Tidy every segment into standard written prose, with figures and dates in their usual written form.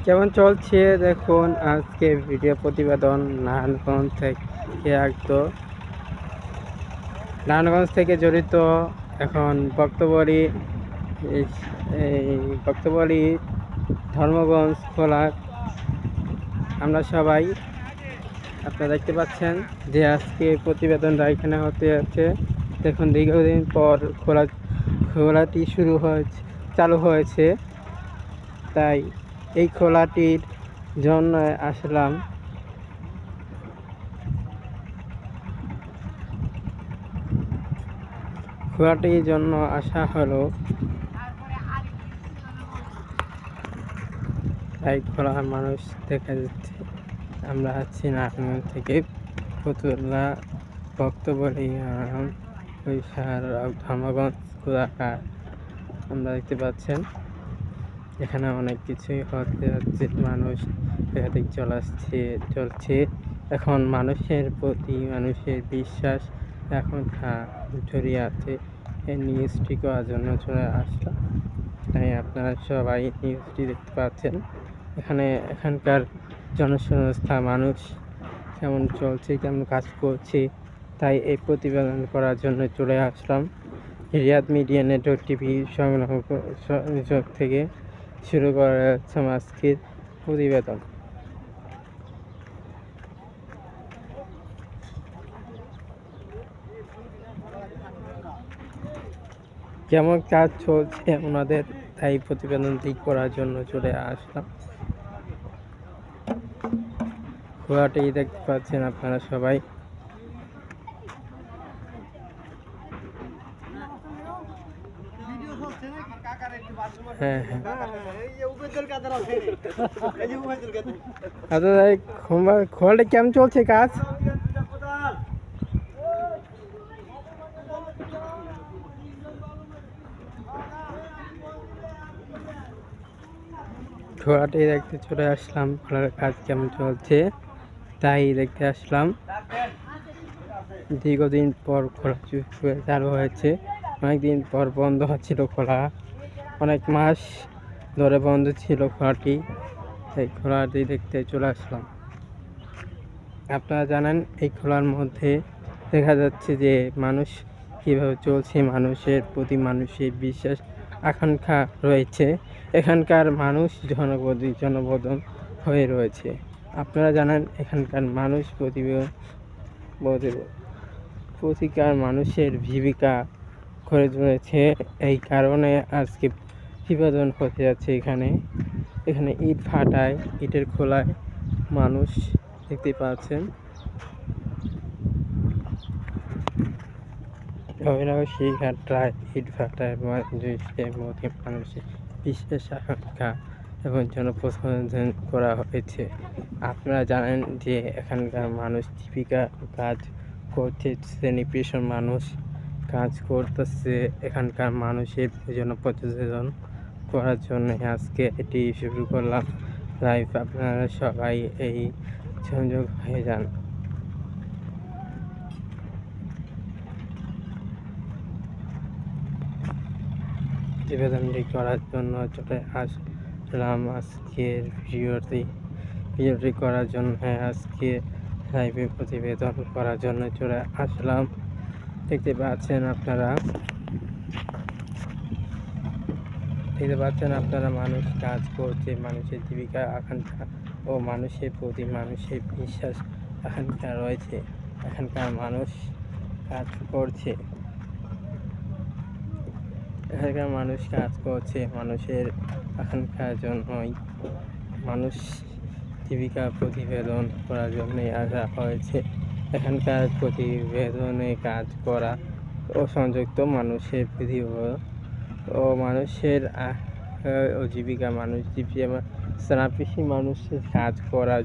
কেমন চলছে দেখুন আজকে ভিডিও প্রতিবেদন নারায়ণগঞ্জ থেকে আসতো। নারায়ণগঞ্জ থেকে জড়িত এখন বক্তব্যরী বক্তব্যরী ধর্মগঞ্জ খোলা। আমরা সবাই আপনারা দেখতে পাচ্ছেন যে আজকে প্রতিবেদনটা এখানে হতে যাচ্ছে। দেখুন দীর্ঘদিন পর খোলাটি চালু হয়েছে, তাই এই খোলাটির জন্য আসলাম। খোলাটির জন্য আসা হলো, তাই খোলা মানুষ দেখা যাচ্ছে। আমরা আছি নারায়ণগঞ্জ থেকে ফতুল্লা বক্তব্যরী ধর্মগঞ্জ খোলাঘাট। আমরা দেখতে পাচ্ছেন এখানে অনেক কিছুই হতে যাচ্ছে, মানুষ একাধিক চলছে। এখন মানুষের প্রতি মানুষের বিশ্বাস এখন ছড়িয়ে আছে। এই নিউজটি করার জন্য চলে আসলাম। তাই আপনারা সবাই নিউজটি দেখতে পাচ্ছেন। এখানকার জনসংস্থা মানুষ কেমন চলছে, কেমন কাজ করছে, তাই এই প্রতিবেদন করার জন্য চলে আসলাম। রিয়াদ মিডিয়া নেটওয়ার্ক টিভি সংগ্রহ থেকে শুরু করা যাচ্ছে আজকের প্রতিবেদন। কেমন কাজ চলছে ওনাদের, তাই প্রতিবেদনটি করার জন্য চলে আসলাম। খোলাটি দেখতে পাচ্ছেন আপনারা সবাই। হ্যাঁ, খোলাটা কেমন চলছে কাজ? খোলাটি দেখতে চলে আসলাম, খোলার কাজ কেমন চলছে তাই দেখতে আসলাম। দীর্ঘদিন পর খোলা চালু হয়েছে, অনেকদিন পর বন্ধ হচ্ছিল খোলা, অনেক মাস ধরে বন্ধ ছিল খোলাটি। এই খোলাটি দেখতে চলে আসলাম। আপনারা জানেন এই খোলার মধ্যে দেখা যাচ্ছে যে মানুষ কীভাবে চলছে, মানুষের প্রতি মানুষের বিশ্বাস আকাঙ্ক্ষা রয়েছে। এখানকার মানুষ জনবদন হয়ে রয়েছে। আপনারা জানেন এখানকার মানুষ প্রতিকার মানুষের জীবিকা করে রয়েছে। এই কারণে আজকে প্রতিবেদন হতে যাচ্ছে। এখানে ইট ফাটায়, ইটের খোলায় মানুষ দেখতে পাচ্ছেন। সেই ঘাটটায় ইট ফাটায় মানুষের বিশেষ আকাঙ্ক্ষা এবং জনপ্রতিনিধিত্ব করা হয়েছে। আপনারা জানেন যে এখানকার মানুষ জীবিকা কাজ করছে, শ্রেণী পেশার মানুষ কাজ করতেছে। এখানকার মানুষের জনপ্রতিনিধিত্ব করার জন্য আজকে এটি শুরু করলাম লাইভ। আপনারা সবাই এই সংযোগ হয়ে যান। প্রতিবেদনটি করার জন্য চলে আসলাম আজকের ভিডিওটি করার জন্য আজকে লাইভে প্রতিবেদন করার জন্য চলে আসলাম। দেখতে পাচ্ছেন আপনারা মানুষ কাজ করছে, মানুষের জীবিকা আকাঙ্ক্ষা ও মানুষের প্রতি মানুষের বিশ্বাস আকাঙ্ক্ষা রয়েছে। এখানকার মানুষ কাজ করছে, মানুষের আকাঙ্ক্ষার জন্যই মানুষ জীবিকা প্রতিবেদন করার জন্যই আসা হয়েছে। এখানকার প্রতিবেদনে কাজ করা ও সংযুক্ত মানুষের ও মানুষের জীবিকা শ্রমজীবী মানুষের কাজ করার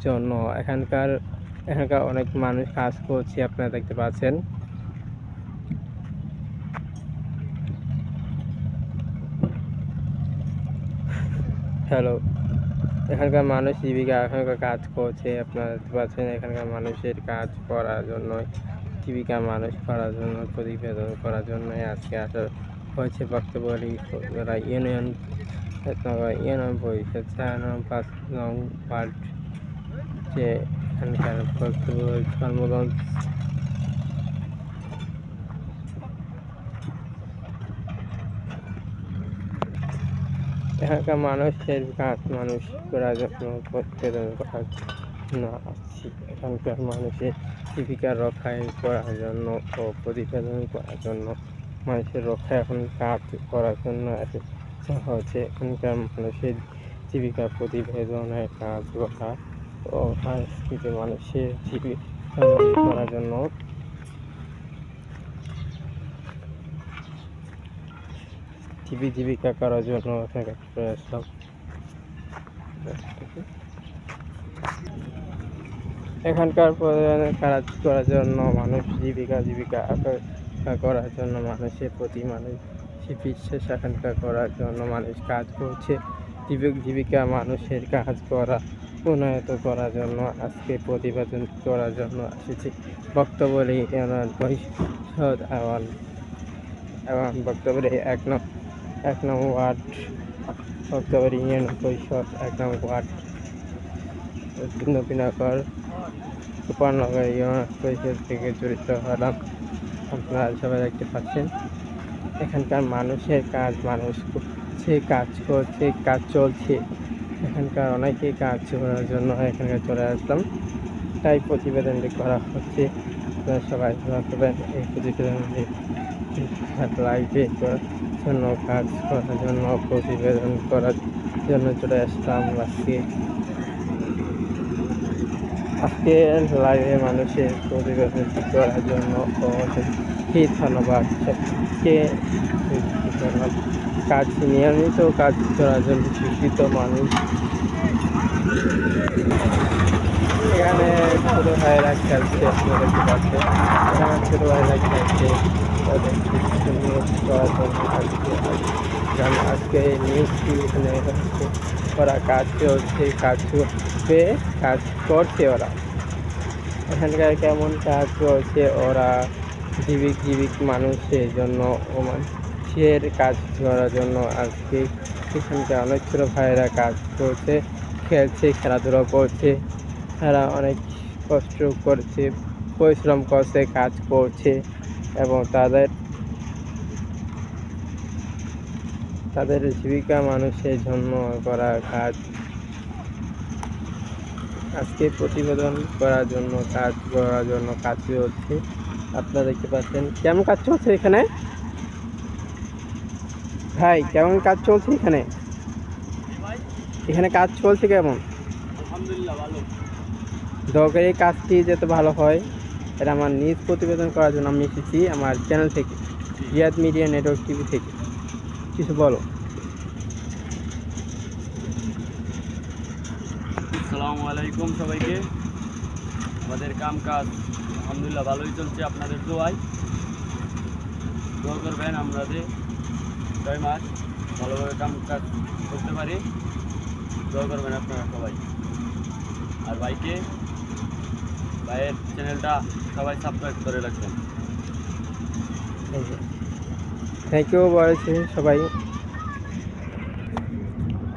জন্য এখানকার অনেক মানুষ কাজ করছে। আপনারা দেখতে পাচ্ছেন। হ্যালো, এখানকার মানুষ জীবিকা কাজ করছে। আপনারা দেখতে পাচ্ছেন এখানকার মানুষের কাজ করার জন্য, জীবিকা মানুষ করার জন্য, প্রতিবেদন করার জন্য আজকে আসা হয়েছে বক্তব্য ইউনিয়ন নগর 99 5 নং ওয়ার্ড যে এখানকার বক্তব্য ধর্মগঞ্জ এখানকার মানুষের কাজ মানুষ করার জন্য প্রতিবেদন করার জন্য আসছি। এখানকার মানুষের জীবিকা রক্ষায় করার জন্য ও প্রতিবেদন করার জন্য মানুষের রক্ষা এখন কাজ করার জন্য হচ্ছে এখানকার মানুষের জীবিকা প্রতিবেদনের কাজ করা ও সংস্কৃতি মানুষের জীবিকা করার জন্য জীবিকা করার জন্য এখানে চলে আসলাম। এখানকার কাজ করার জন্য মানুষ জীবিকা করার জন্য মানুষের প্রতি মানুষ বিশ্বাস এখানকার করার জন্য মানুষ কাজ করছে। জীবিকা মানুষের কাজ করা উন্নত করার জন্য আজকে প্রতিবেদন করার জন্য এসেছি। বক্তব্য পরিষদ এবং বক্তব্যের 1 নং ওয়ার্ড বক্তব্যের ইউনিয়ন পরিষদ 1 নং ওয়ার্ড নবীনগর উপনগর ইউনিয়ন পরিষদ থেকে জড়িত হলাম। আপনারা সবাই দেখতে পাচ্ছেন এখানকার মানুষের কাজ মানুষ কাজ করছে, কাজ চলছে। এখানকার অনেকে কাজ করার জন্য এখানকার চলে আসলাম, তাই প্রতিবেদনটি করা হচ্ছে। আপনারা সবাই করবেন এই প্রতিবেদনটি লাইভে করার জন্য কাজ করার জন্য প্রতিবেদন করার জন্য চলে আসলাম। আজকে লাইভে মানুষের প্রতিবেদন করার জন্য ধন্যবাদ। কাজ নিয়মিত কাজ করার জন্য শিক্ষিত মানুষ এখানে ছোটো ভাইয়েরা খেলছে, আপনারা দেখতে পাচ্ছেন এখানে ছোটো ভাইয়েরা খেলছে আজকে নিউজটি এখানে ওরা কাজ চলছে, কাজ করছে ওরা এখানকার কেমন কাজ করছে ওরা জীবিক মানুষের জন্য ও মানুষের কাজ করার জন্য আজকে এখানকার অনেক ছোটো ভাইয়েরা কাজ করছে, খেলছে, খেলাধুলা করছে। তারা অনেক কষ্ট করছে, পরিশ্রম করছে, কাজ করছে এবং তাদের জীবিকা মানুষের জন্য করা কাজ আজকে প্রতিবেদন করার জন্য কাজ চলছে। আপনারা দেখতে পাচ্ছেন কেমন কাজ চলছে এখানে। ভাই কেমন কাজ চলছে এখানে কাজ চলছে কেমন? আলহামদুলিল্লাহ ভালো। দরকারি কাজটি যাতে ভালো হয় এটা আমার নিজ প্রতিবেদন করার জন্য আমি এসেছি আমার চ্যানেল থেকে, রিয়াদ মিডিয়া নেটওয়ার্ক টিভি থেকে। কিছু বলো। আসসালামু আলাইকুম সবাইকে। আমাদের কাজ আলহামদুলিল্লাহ ভালোই চলছে, আপনাদের দোয়া করবেন আমাদের 6 মাস ভালোভাবে কাজ করতে পারি। দোয়া করবেন আপনারা সবাই। আর ভাইয়ের চ্যানেলটা সবাই সাবস্ক্রাইব করে রাখবেন। থ্যাংক ইউ বলেছে সবাই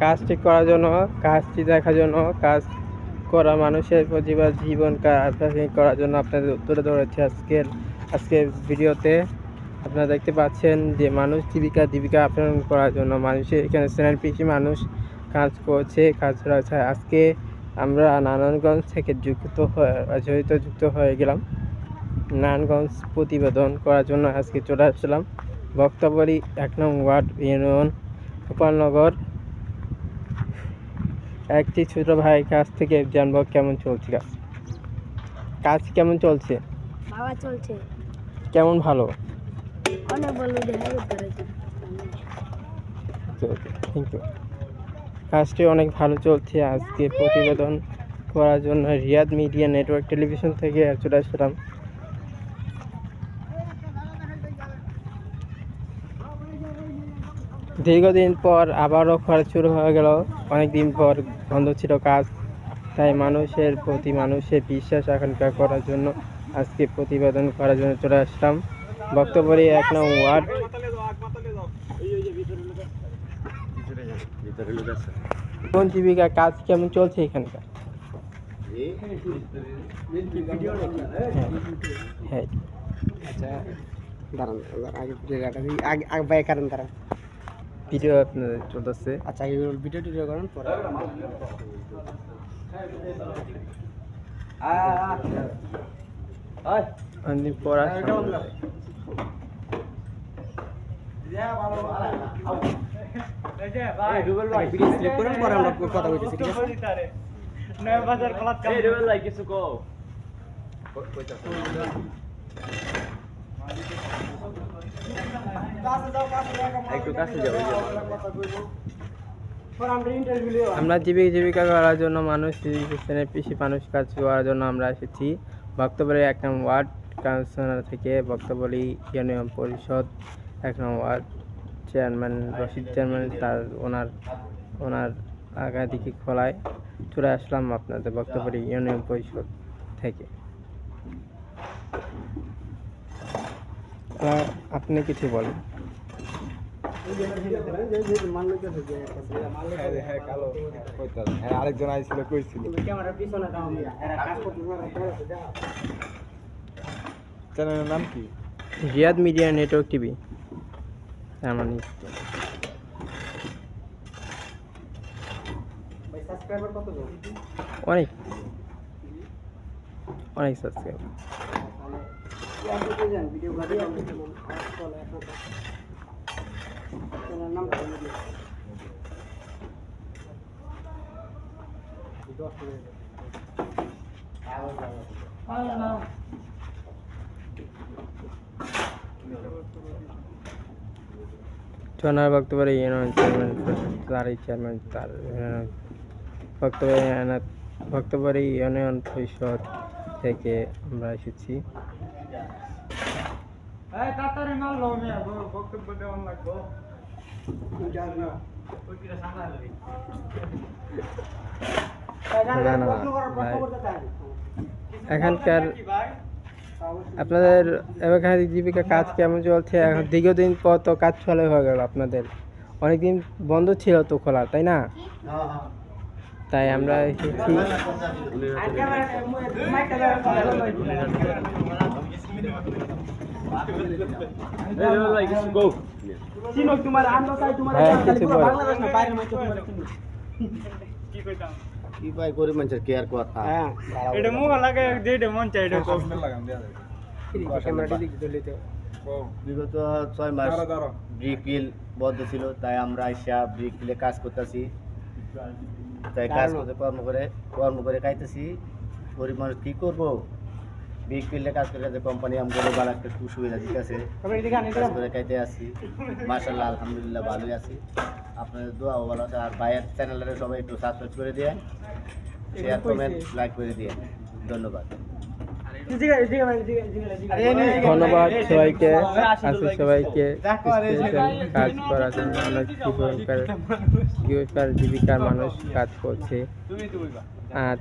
কাজটি করার জন্য, কাজটি দেখার জন্য, কাজ করা মানুষের প্রতিভা জীবন করার জন্য আপনাদের তুলে ধরেছে আজকের ভিডিওতে। আপনারা দেখতে পাচ্ছেন যে মানুষ জীবিকা অর্জন করার জন্য মানুষের এখানে চ্যানেল মানুষ কাজ করছে, কাজ রয়েছে। আজকে আমরা নারায়ণগঞ্জ থেকে যুক্ত হয়ে গেলাম। নারায়ণগঞ্জ প্রতিবেদন করার জন্য আজকে চলে আসলাম বক্তব্যেরই 1 নং ওয়ার্ড ইউনিয়ন উপনগর। একটি ছোট ভাই কাছ থেকে জানবো কেমন চলছে কাজ কেমন চলছে? ভালো চলছে। কেমন ভালো? অনেক ভালো। Thank you. কাজটি অনেক ভালো চলছে। আজকে প্রতিবেদন করার জন্য রিয়াদ মিডিয়া নেটওয়ার্ক টেলিভিশন থেকে চলে আসলাম। দীর্ঘদিন পর আবারও খরচ শুরু হয়ে গেল। অনেকদিন পর বন্ধ ছিল কাজ, তাই মানুষের প্রতি মানুষের বিশ্বাস আকাঙ্ক্ষা করার জন্য আজকে প্রতিবেদন করার জন্য চলে আসলাম বক্তব্যের 1 নং ওয়ার্ড। ভিতরে লোক আছে। কোন জীবিকা কাজ কেমন চলছে এখানকার? হ্যাঁ, আচ্ছা দাঁড়ান আগে আগে ভাই কারণ দাঁড়ান ভিডিও আপনাদের চলতেছে। আচ্ছা আগে ভিডিও টিডিও করেন পরে অনেকদিন পর আসলাম। ভিডিও সিলেক্ট করেন পরে আমরা কথা বলতেছি ঠিক আছে এই রেবেল ভাই কিছু কও। একটু কাছে যাও। আমরা জীবিকা করার জন্য মানুষ পিসি মানুষ কাজ করার জন্য আমরা এসেছি ভক্তবলী 1 নং ওয়ার্ড কাউন্সিলর থেকে। ভক্তবলী ইউনিয়ন পরিষদ 1 নং ওয়ার্ড চেয়ারম্যান রশিদ চেয়ারম্যান তার ওনার আগাদিকে খোলায় চলে আসলাম আপনাদের ভক্তবলী ইউনিয়ন পরিষদ থেকে। আপনি কিছু বলেন। আরেকজন আইছিল কইছিল চ্যানেলের নাম কি? Riyad media network TV. তার মানে অনেক অনেক সাবস্ক্রাইব। চনার বক্তব্যে ইউনিয়ন চেয়ারম্যান তারই চেয়ারম্যান তার বক্তব্যে ইউনিয়ন পরিষদ থেকে আমরা এসেছি। এখানকার আপনাদের এখানে জীবিকা কাজ কেমন চলছে? এখন দীর্ঘদিন পর তো কাজ চালু হয়ে গেল আপনাদের, অনেকদিন বন্ধ ছিল তো খোলা, তাই না? তাই আমরা এসেছি। কি ভাই গরিব মানুষের কেয়ার কথা। এটা মুখ লাগে যেটা মন চাই এটা লাগাম দেয়া যায় ক্যামেরাটা দিকে চলে তো বিগত 6 মাস ব্রিক মিল বন্ধ ছিল, তাই আমরা আইসা ব্রিক মিলে কাজ করতেছি। তাই কাজ করতে কর্ম করে খাইতেছি। গরিব মানুষ কি করবো? ব্রিক মিলে কাজ করে কোম্পানি আমাদের ভালো একটা সুবিধা দিতেছে, কাজ করে খাইতে আসি। মাশাআল্লাহ আলহামদুলিল্লাহ ভালোই আছি। আপনাদের দোয়া ভালো আছে। আর ভাইয়ের চ্যানেলে সবাই একটু সাবস্ক্রাইব করে দিয়ে, শেয়ার কমেন্ট লাইক করে দিয়ে। ধন্যবাদ। ধন্যবাদ সবাইকে। আছে সবাইকে কাজ করার জন্য অনেক জীবিকার মানুষ কাজ করছে। আর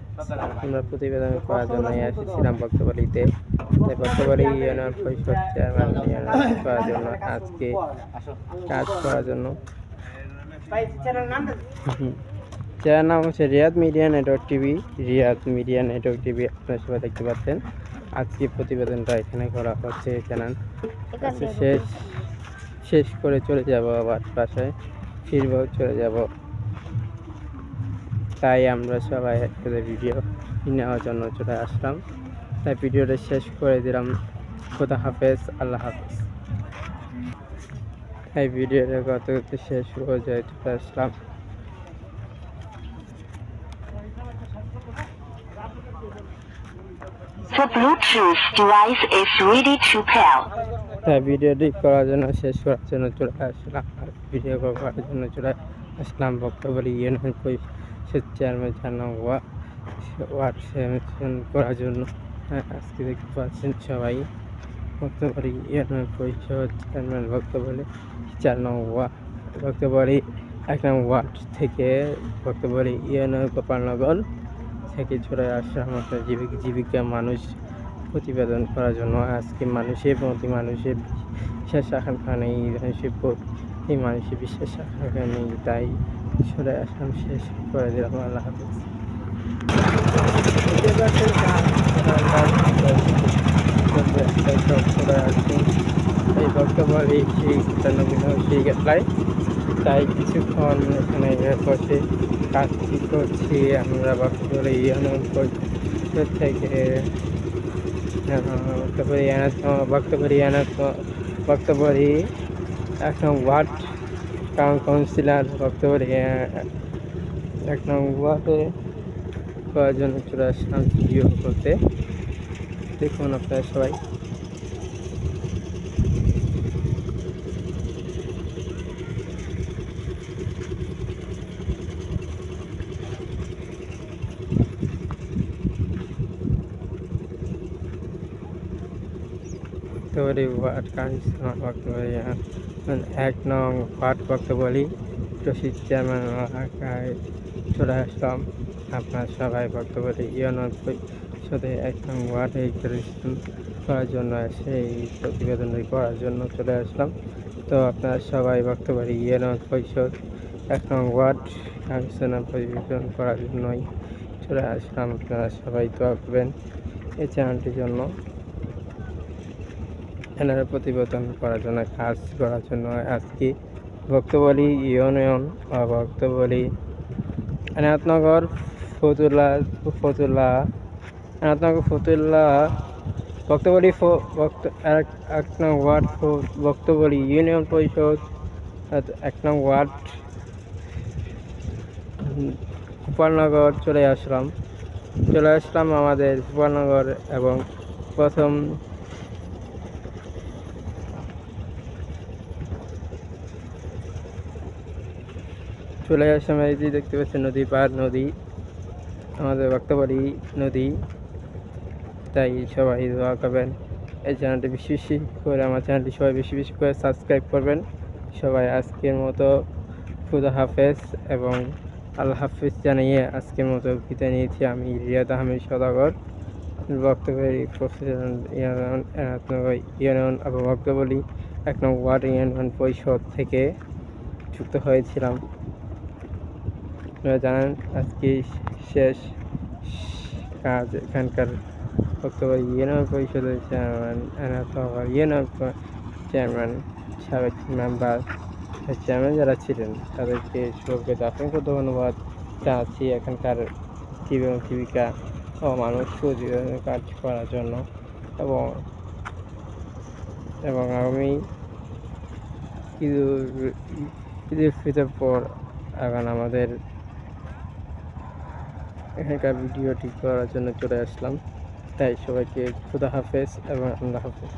আমরা প্রতিবেদন করার জন্য এসেছিলাম বক্তব্যলিতে। বক্তব্যলি ইউনিয়ন পরিষদ চেয়ারম্যান করার জন্য আজকে কাজ করার জন্য। চ্যানেল নাম হচ্ছে Riyad media network TV. Riyad media network TV আপনারা সবাই দেখতে পাচ্ছেন। আজকে প্রতিবেদনটা এখানে করা হচ্ছে। চ্যানেল শেষ করে চলে যাব আবার বাসায়, ফিরবো, চলে যাব। তাই আমরা সবাই একসাথে ভিডিও নেওয়ার জন্য চলে আসলাম। তাই ভিডিওটা শেষ করে দিলাম। খোদা হাফেজ, আল্লাহ হাফেজ। তাই ভিডিওটা কত শেষ হয়ে যায় চলে আসলাম। The Bluetooth device is ready to pair. তাই ভিডিওটি করার জন্য শেষ করার জন্য চলে আসলাম। আর ভিডিও করার জন্য চলে আসলাম বক্তব্যলি ইউনিয়ন পরিষদ চেয়ারম্যান 4 নং ওয়ার্ড করার জন্য। আজকে দেখতে পাচ্ছেন সবাই বক্তব্যলি ইউনিয়ন পরিষদ চেয়ারম্যান বক্তব্যলি 4 নং ওয়ার্ড বক্তব্যলি 1 নং ওয়ার্ড থেকে বক্তব্যলি ইউনিয়ন গোপালনগর থেকে চলে আসলাম আপনার জীবিকা মানুষ প্রতিবেদন করার জন্য। আজকে মানুষের বিশ্বাস আকাঙ্ক্ষা নেই, মানুষের উপর এই মানুষের বিশ্বাস আকাঙ্ক্ষা নেই, তাই সরে আসলাম, শেষ করে দিলাম। আল্লাহ হাফেজ। এই বক্তব্য সেই সেই গেটলায়, তাই কিছুক্ষণ এখানে বসে কাজ করছি আমরা বক্তব্য থেকে বক্তব্য এক নং ওয়ার্ড কাউন্সিলর বক্তব্য এক নং ওয়ার্ডে করার জন্য চলে আসলাম ভিডিও করতে। দেখুন আপনারা সবাই। বক্তব্য ওয়ার্ড কাউন্সিলর বক্তব্য এক নং ওয়ার্ড বক্তব্যলি রশিদ চেয়ারম্যান এলাকায় চলে আসলাম। আপনার সবাই বক্তব্য ইউনিয়ন পরিষদে এক নং ওয়ার্ডে করার জন্য সেই প্রতিবেদনটি করার জন্য চলে আসলাম। তো আপনারা সবাই বক্তব্য ইউনিয়ন পরিষদ এক নং ওয়ার্ড কাউন্সিলর প্রতিবেদন করার জন্যই চলে আসলাম। আপনারা সবাই দোয়া করবেন এই চ্যানেলটির জন্য, চ্যানেলের প্রতিবেদন করার জন্য, কাজ করার জন্য। আজকে বক্তব্যলি ইউনিয়ন বা বক্তব্যলি এনায়তনগর ফতুল্লা বক্তব্যলি এক নং ওয়ার্ড বক্তব্যলি ইউনিয়ন পরিষদ এক নং ওয়ার্ড গোপালনগর চলে আসলাম আমাদের গোপালনগর। এবং প্রথম চলে আসলাম, এই যে দেখতে পাচ্ছেন নদী পার, নদী আমাদের বক্তব্যলি নদী। তাই সবাই দোয়া করবেন, এই চ্যানেলটি বেশি বেশি করে আমার চ্যানেলটি সবাই বেশি বেশি করে সাবস্ক্রাইব করবেন সবাই। আজকের মতো খুদা হাফেজ এবং আল্লাহ হাফেজ জানিয়ে আজকের মতো বিদায় নিয়েছি। আমি রিয়াদ আহমেদ সদাগর, বক্তব্যের ইউনিয়ন এবং বক্তব্যলি এক নং ওয়ার্ড ইউনিয়ন পরিষদ থেকে যুক্ত হয়েছিলাম। আপনারা জানেন আজকে শেষ কাজ এখানকার বক্তব্য ইউনিয়ন পরিষদের চেয়ারম্যান সাবেক মেম্বার চেয়ারম্যান যারা ছিলেন তাদেরকে সবাইকে অসংখ্য ধন্যবাদ জানাচ্ছি এখানকার জীবিকা ও মানুষ কাজ করার জন্য। এবং আমি ঈদুল ফিতর পর এখন আমাদের এখানকার ভিডিওটি করার জন্য চলে আসলাম। তাই সবাইকে খুদা হাফেজ এবং আল্লাহ হাফেজ।